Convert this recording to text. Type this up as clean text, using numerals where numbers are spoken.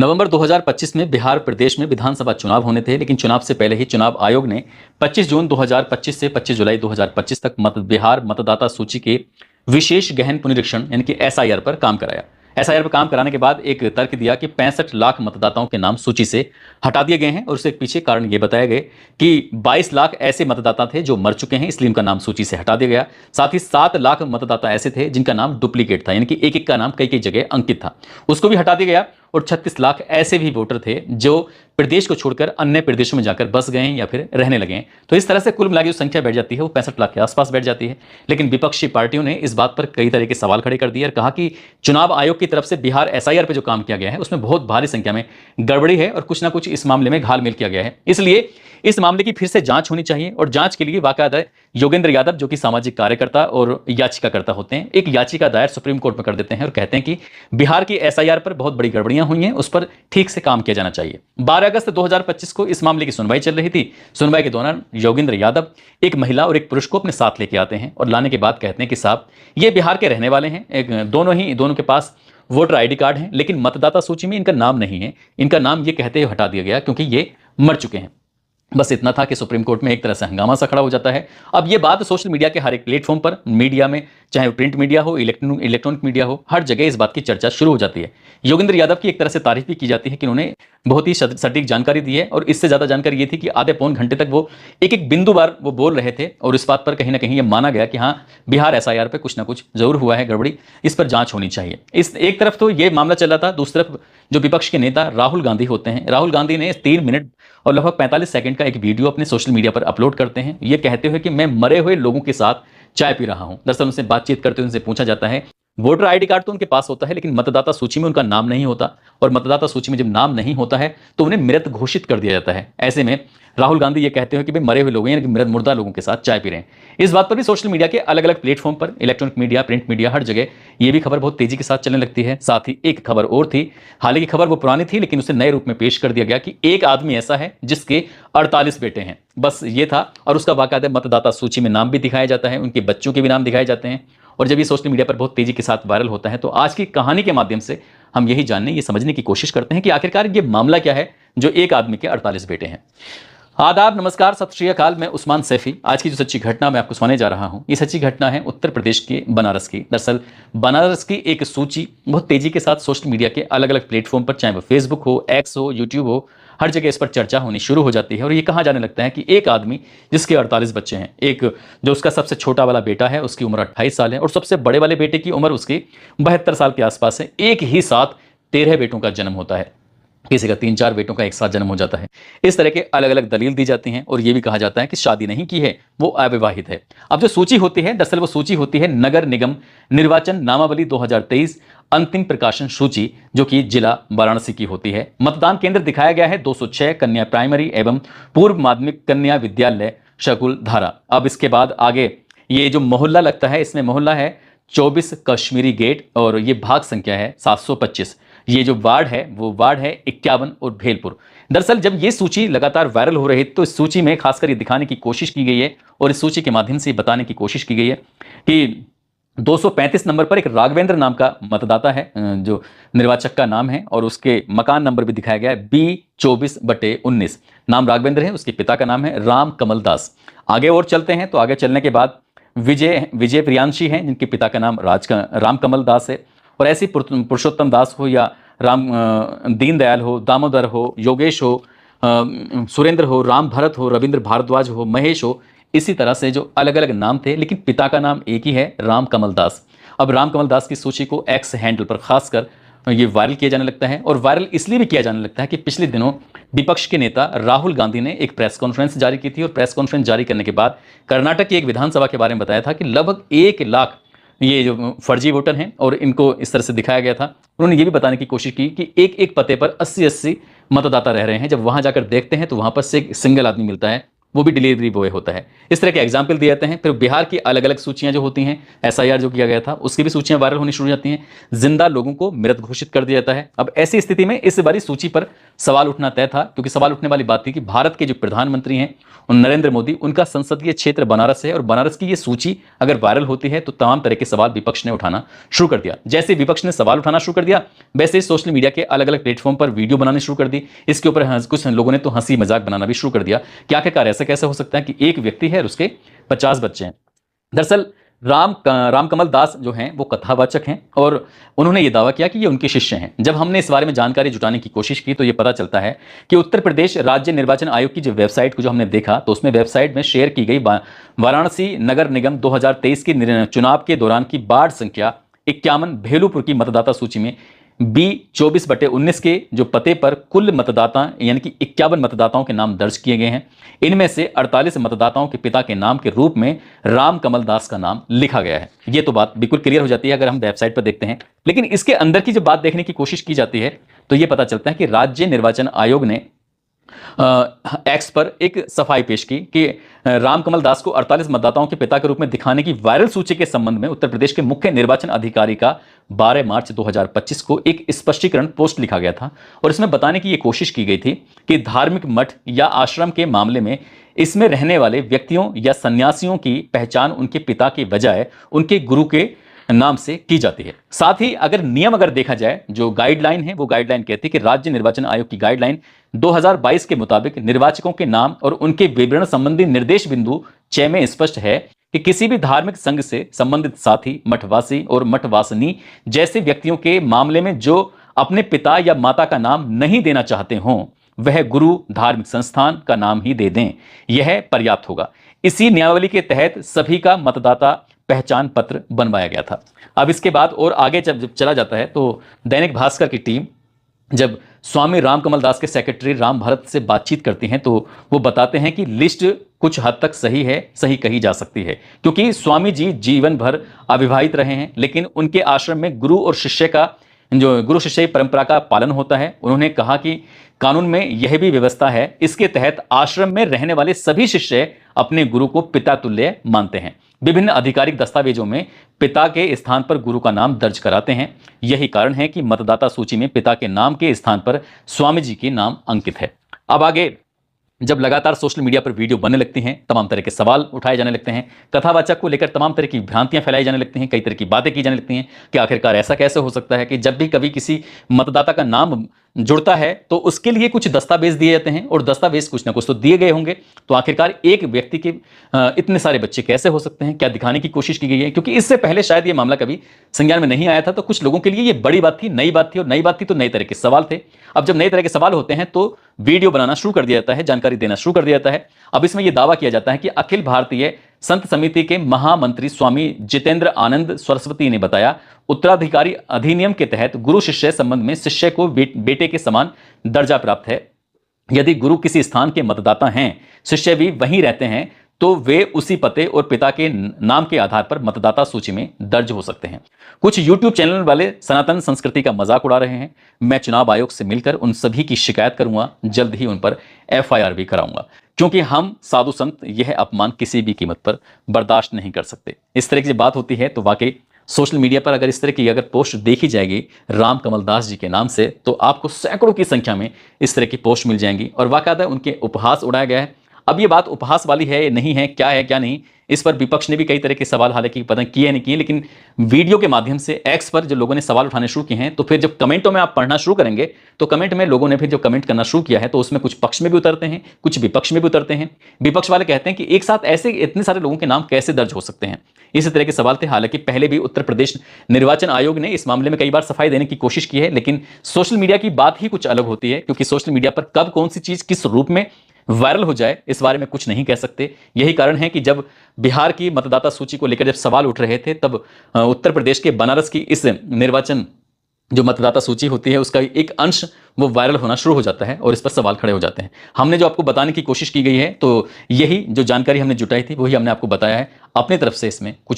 नवंबर 2025 में बिहार प्रदेश में विधानसभा चुनाव होने थे, लेकिन चुनाव से पहले ही चुनाव आयोग ने 25 जून 2025 से 25 जुलाई 2025 तक बिहार मतदाता सूची के विशेष गहन पुनरीक्षण यानी कि एसआईआर पर काम कराया। एसआईआर पर काम कराने के बाद एक तर्क दिया कि 65 लाख मतदाताओं के नाम सूची से हटा दिए गए हैं और उसके पीछे कारण ये बताया गया कि 22 लाख ऐसे मतदाता थे जो मर चुके हैं, इसलिए उनका नाम सूची से हटा दिया गया। साथ ही 7 लाख मतदाता ऐसे थे जिनका नाम डुप्लीकेट था, यानी कि एक का नाम कई कई जगह अंकित था, उसको भी हटा दिया गया। और 36 लाख ऐसे भी वोटर थे जो प्रदेश को छोड़कर अन्य प्रदेशों में जाकर बस गए हैं या फिर रहने लगे हैं। तो इस तरह से कुल मिला के जो संख्या बैठ जाती है वो 65 लाख के आसपास बैठ जाती है। लेकिन विपक्षी पार्टियों ने इस बात पर कई तरह के सवाल खड़े कर दिए और कहा कि चुनाव आयोग की तरफ से बिहार एसआईआर पे जो काम किया गया है उसमें बहुत भारी संख्या में गड़बड़ी है और कुछ ना कुछ इस मामले में घालमेल किया गया है, इसलिए इस मामले की फिर से जांच होनी चाहिए। और जांच के लिए बाकायदा योगेंद्र यादव जो कि सामाजिक कार्यकर्ता और याचिकाकर्ता होते हैं, एक याचिका दायर सुप्रीम कोर्ट में कर देते हैं और कहते हैं कि बिहार की एसआईआर पर बहुत बड़ी गड़बड़ियां हुई हैं, उस पर ठीक से काम किया जाना चाहिए। 12 अगस्त 2025 को इस मामले की सुनवाई चल रही थी। सुनवाई के दौरान योगेंद्र यादव एक महिला और एक पुरुष को अपने साथ लेके आते हैं और लाने के बाद कहते हैं कि साहब ये बिहार के रहने वाले हैं, दोनों के पास वोटर आईडी कार्ड है, लेकिन मतदाता सूची में इनका नाम नहीं है। इनका नाम ये कहते हुए हटा दिया गया क्योंकि ये मर चुके हैं। बस इतना था कि सुप्रीम कोर्ट में एक तरह से हंगामा सा खड़ा हो जाता है। अब ये बात सोशल मीडिया के हर एक प्लेटफॉर्म पर, मीडिया में, चाहे प्रिंट मीडिया हो, इलेक्ट्रॉनिक मीडिया हो, हर जगह इस बात की चर्चा शुरू हो जाती है। योगेंद्र यादव की एक तरह से तारीफ भी की जाती है कि उन्होंने बहुत ही सटीक जानकारी दी है और इससे ज्यादा जानकारी ये थी कि आधे पौन घंटे तक वो एक एक बिंदु बार वो बोल रहे थे और इस बात पर कहीं ना कहीं ये माना गया कि हाँ, बिहार एसआईआर पे कुछ ना कुछ जरूर हुआ है गड़बड़ी, इस पर जांच होनी चाहिए। इस एक तरफ तो ये मामला चल रहा था, दूसरी तरफ जो विपक्ष के नेता राहुल गांधी होते हैं, राहुल गांधी ने 3 मिनट और लगभग 45 सेकंड का एक वीडियो अपने सोशल मीडिया पर अपलोड करते हैं, ये कहते हुए कि मैं मरे हुए लोगों के साथ चाय पी रहा हूं। दरअसल उनसे बातचीत करते हुए उनसे पूछा जाता है, वोटर आईडी कार्ड तो उनके पास होता है लेकिन मतदाता सूची में उनका नाम नहीं होता, और मतदाता सूची में जब नाम नहीं होता है तो उन्हें मृत घोषित कर दिया जाता है। ऐसे में राहुल गांधी ये कहते हैं कि भाई मरे हुए लोग यानी कि मुर्दा लोगों के साथ चाय पी रहे हैं। इस बात पर भी सोशल मीडिया के अलग अलग प्लेटफॉर्म पर, इलेक्ट्रॉनिक मीडिया, प्रिंट मीडिया, हर जगह ये भी खबर बहुत तेजी के साथ चलने लगती है। साथ ही एक खबर और थी, हालांकि खबर वो पुरानी थी लेकिन उसे नए रूप में पेश कर दिया गया कि एक आदमी ऐसा है जिसके 48 बेटे हैं। बस ये था और उसका बाकायदा मतदाता सूची में नाम भी दिखाया जाता है, उनके बच्चों के भी नाम दिखाए जाते हैं। और जब ये सोशल मीडिया पर बहुत तेजी के साथ वायरल होता है तो आज की कहानी के माध्यम से हम यही जानने, ये समझने की कोशिश करते हैं कि आखिरकार ये मामला क्या है जो एक आदमी के 48 बेटे हैं। आदाब, नमस्कार, सत श्री अकाल। मैं उस्मान सैफी। आज की जो सच्ची घटना मैं आपको सुनाने जा रहा हूं, ये सच्ची घटना है उत्तर प्रदेश के बनारस की। दरअसल बनारस की एक सूची बहुत तेजी के साथ सोशल मीडिया के अलग अलग प्लेटफॉर्म पर, चाहे वो फेसबुक हो, एक्स हो, यूट्यूब हो, हर जगह इस पर चर्चा होनी शुरू हो जाती है। और ये कहा जाने लगता है कि एक आदमी जिसके 48 बच्चे हैं, एक जो उसका सबसे छोटा वाला बेटा है उसकी उम्र 28 साल है और सबसे बड़े वाले बेटे की उम्र उसकी 72 साल के आसपास है। एक ही साथ 13 बेटों का जन्म होता है, किसी का 3-4 बेटों का एक साथ जन्म हो जाता है। इस तरह के अलग अलग दलील दी जाती हैं और ये भी कहा जाता है कि शादी नहीं की है, वो अविवाहित है। अब जो सूची होती है, दरअसल वो सूची होती है नगर निगम निर्वाचन नामावली 2023 अंतिम प्रकाशन सूची, जो कि जिला वाराणसी की होती है। मतदान केंद्र दिखाया गया है 206 कन्या प्राइमरी एवं पूर्व माध्यमिक कन्या विद्यालय शकुल धारा। अब इसके बाद आगे ये जो मोहल्ला लगता है, इसमें मोहल्ला है 24 कश्मीरी गेट और ये भाग संख्या है 725। ये जो वार्ड है वो वार्ड है 51 और भेलपुर। दरअसल जब ये सूची लगातार वायरल हो रही तो इस सूची में खासकर ये दिखाने की कोशिश की गई है और इस सूची के माध्यम से बताने की कोशिश की गई है कि 235 नंबर पर एक राघवेंद्र नाम का मतदाता है, जो निर्वाचक का नाम है, और उसके मकान नंबर भी दिखाया गया है B24/19। नाम राघवेंद्र है, उसके पिता का नाम है राम कमल दास। आगे और चलते हैं तो आगे चलने के बाद विजय प्रियांशी हैं जिनके पिता का नाम राम कमल दास है। और ऐसी पुरुषोत्तम दास हो या राम दीनदयाल हो, दामोदर हो, योगेश हो, सुरेंद्र हो, राम भरत हो, रविंद्र भारद्वाज हो, महेश हो, इसी तरह से जो अलग अलग नाम थे लेकिन पिता का नाम एक ही है, राम कमल दास। अब राम कमल दास की सूची को एक्स हैंडल पर खासकर ये वायरल किया जाने लगता है और वायरल इसलिए भी किया जाने लगता है कि पिछले दिनों विपक्ष के नेता राहुल गांधी ने एक प्रेस कॉन्फ्रेंस जारी की थी और प्रेस कॉन्फ्रेंस जारी करने के बाद कर्नाटक की एक विधानसभा के बारे में बताया था कि लगभग 1 लाख ये जो फर्जी वोटर हैं और इनको इस तरह से दिखाया गया था। उन्होंने ये भी बताने की कोशिश की कि एक पते पर 80-80 मतदाता रह रहे हैं। जब वहां जाकर देखते हैं तो वहां पर से एक सिंगल आदमी मिलता है वो भी डिलीवरी बॉय होता है। इस तरह के एग्जाम्पल दिए जाते हैं। फिर बिहार की अलग अलग सूचियां जो होती हैं, एसआईआर जो किया गया था उसकी भी सूचियां वायरल होनी शुरू हो जाती हैं। जिंदा लोगों को मृत घोषित कर दिया जाता है। अब ऐसी स्थिति में इस बारी सूची पर सवाल उठना तय था, क्योंकि सवाल उठने वाली बात थी कि भारत के जो प्रधानमंत्री हैं नरेंद्र मोदी, उनका संसदीय क्षेत्र बनारस है और बनारस की ये सूची अगर वायरल होती है तो तमाम तरह के सवाल विपक्ष ने उठाना शुरू कर दिया। जैसे विपक्ष ने सवाल उठाना शुरू कर दिया, वैसे ही सोशल मीडिया के अलग अलग प्लेटफॉर्म पर वीडियो बनानी शुरू कर दी। इसके ऊपर कुछ लोगों ने तो हंसी मजाक बनाना भी शुरू कर दिया कि आखिरकार ऐसा कैसे हो सकता है कि एक व्यक्ति है और उसके 50 बच्चे हैं। दरअसल रामकमल दास जो हैं वो कथावाचक हैं और उन्होंने ये दावा किया कि ये उनके शिष्य हैं। जब हमने इस बारे में जानकारी जुटाने की कोशिश की तो ये पता चलता है कि उत्तर प्रदेश राज्य निर्वाचन आयोग की जो वेबसाइट को जो हमने देखा तो उसमें वेबसाइट में शेयर की गई वाराणसी नगर निगम 2023 के चुनाव के दौरान की वार्ड संख्या 51 भेलूपुर की मतदाता सूची में B24/19 के जो पते पर कुल मतदाता यानी कि 51 मतदाताओं के नाम दर्ज किए गए हैं। इनमें से 48 मतदाताओं के पिता के नाम के रूप में रामकमल दास का नाम लिखा गया है। ये तो बात बिल्कुल क्लियर हो जाती है अगर हम वेबसाइट पर देखते हैं। लेकिन इसके अंदर की जब बात देखने की कोशिश की जाती है तो यह पता चलता है कि राज्य निर्वाचन आयोग ने एक्स पर एक सफाई पेश की कि रामकमल दास को 48 मतदाताओं के पिता के रूप में दिखाने की वायरल सूची के संबंध में उत्तर प्रदेश के मुख्य निर्वाचन अधिकारी का 12 मार्च 2025 को एक स्पष्टीकरण पोस्ट लिखा गया था और इसमें बताने की यह कोशिश की गई थी कि धार्मिक मठ या आश्रम के मामले में इसमें रहने वाले व्यक्तियों या सन्यासियों की पहचान उनके पिता के बजाय उनके गुरु के नाम से की जाती है। साथ ही अगर नियम अगर देखा जाए, जो गाइडलाइन है वो गाइडलाइन कहती है कि राज्य निर्वाचन आयोग की गाइडलाइन 2022 के मुताबिक निर्वाचकों के नाम और उनके विवरण संबंधी निर्देश बिंदु 6 में स्पष्ट है कि किसी भी धार्मिक संघ से संबंधित साथी, मठवासी और मठवासिनी जैसे व्यक्तियों के मामले में जो अपने पिता या माता का नाम नहीं देना चाहते हों वह गुरु धार्मिक संस्थान का नाम ही दे दें, यह पर्याप्त होगा। इसी नियमावली के तहत सभी का मतदाता पहचान पत्र बनवाया गया था। अब इसके बाद और आगे जब चला जाता है तो दैनिक भास्कर की टीम जब स्वामी रामकमल दास के सेक्रेटरी राम भरत से बातचीत करती हैं तो वो बताते हैं कि लिस्ट कुछ हद तक सही है, सही कही जा सकती है, क्योंकि स्वामी जी जीवन भर अविवाहित रहे हैं लेकिन उनके आश्रम में गुरु और शिष्य का जो गुरु शिष्य परंपरा का पालन होता है। उन्होंने कहा कि कानून में यह भी व्यवस्था है, इसके तहत आश्रम में रहने वाले सभी शिष्य अपने गुरु को पिता तुल्य मानते हैं। विभिन्न आधिकारिक दस्तावेजों में पिता के स्थान पर गुरु का नाम दर्ज कराते हैं। यही कारण है कि मतदाता सूची में पिता के नाम के स्थान पर स्वामी जी के नाम अंकित है। अब आगे जब लगातार सोशल मीडिया पर वीडियो बनने लगती हैं, तमाम तरह के सवाल उठाए जाने लगते हैं, कथावाचक को लेकर तमाम तरह की भ्रांतियां फैलाई जाने लगती हैं, कई तरह की बातें की जाने लगती हैं कि आखिरकार ऐसा कैसे हो सकता है कि जब भी कभी किसी मतदाता का नाम जुड़ता है तो उसके लिए कुछ दस्तावेज दिए जाते हैं और दस्तावेज कुछ ना कुछ तो दिए गए होंगे, तो आखिरकार एक व्यक्ति के इतने सारे बच्चे कैसे हो सकते हैं, क्या दिखाने की कोशिश की गई है? क्योंकि इससे पहले शायद ये मामला कभी संज्ञान में नहीं आया था, तो कुछ लोगों के लिए ये बड़ी बात थी, नई बात थी, और नई बात थी तो नई तरह के सवाल थे। अब जब नए तरह के सवाल होते हैं तो वीडियो बनाना शुरू कर दिया जाता है, जानकारी देना शुरू कर दिया जाता है। अब इसमें यह दावा किया जाता है कि अखिल भारतीय संत समिति के महामंत्री स्वामी जितेंद्र आनंद सरस्वती ने बताया, उत्तराधिकारी अधिनियम के तहत गुरु शिष्य संबंध में शिष्य को बेटे के समान दर्जा प्राप्त है। यदि गुरु किसी स्थान के मतदाता हैं, शिष्य भी वहीं रहते हैं, तो वे उसी पते और पिता के नाम के आधार पर मतदाता सूची में दर्ज हो सकते हैं। कुछ YouTube चैनल वाले सनातन संस्कृति का मजाक उड़ा रहे हैं। मैं चुनाव आयोग से मिलकर उन सभी की शिकायत करूंगा, जल्द ही उन पर FIR भी कराऊंगा, क्योंकि हम साधु संत यह अपमान किसी भी कीमत पर बर्दाश्त नहीं कर सकते। इस तरह की बात होती है तो वाकई सोशल मीडिया पर अगर इस तरह की अगर पोस्ट देखी जाएगी रामकमल दास जी के नाम से, तो आपको सैकड़ों की संख्या में इस तरह की पोस्ट मिल जाएंगी और वाकई उनके उपहास उड़ाया गया है। अब ये बात उपहास वाली है नहीं है, क्या है क्या नहीं, इस पर विपक्ष ने भी कई तरह के सवाल हालांकि पता किए नहीं किए, लेकिन वीडियो के माध्यम से एक्स पर जो लोगों ने सवाल उठाने शुरू किए हैं, तो फिर जब कमेंटों में आप पढ़ना शुरू करेंगे तो कमेंट में लोगों ने फिर जो कमेंट करना शुरू किया है तो उसमें कुछ पक्ष में भी उतरते हैं, कुछ विपक्ष में भी उतरते हैं। विपक्ष वाले कहते हैं कि एक साथ ऐसे इतने सारे लोगों के नाम कैसे दर्ज हो सकते हैं, इस तरह के सवाल थे। हालांकि पहले भी उत्तर प्रदेश निर्वाचन आयोग ने इस मामले में कई बार सफाई देने की कोशिश की है, लेकिन सोशल मीडिया की बात ही कुछ अलग होती है, क्योंकि सोशल मीडिया पर कब कौन सी चीज किस रूप में वायरल हो जाए इस बारे में कुछ नहीं कह सकते। यही कारण है कि जब बिहार की मतदाता सूची को लेकर जब सवाल उठ रहे थे, तब उत्तर प्रदेश के बनारस की इस निर्वाचन जो मतदाता सूची होती है उसका एक अंश वो वायरल होना शुरू हो जाता है और इस पर सवाल खड़े हो जाते हैं। हमने जो आपको बताने की कोशिश की गई है, तो यही जो जानकारी हमने जुटाई थी वही हमने आपको बताया है। अपनी तरफ से इसमें कुछ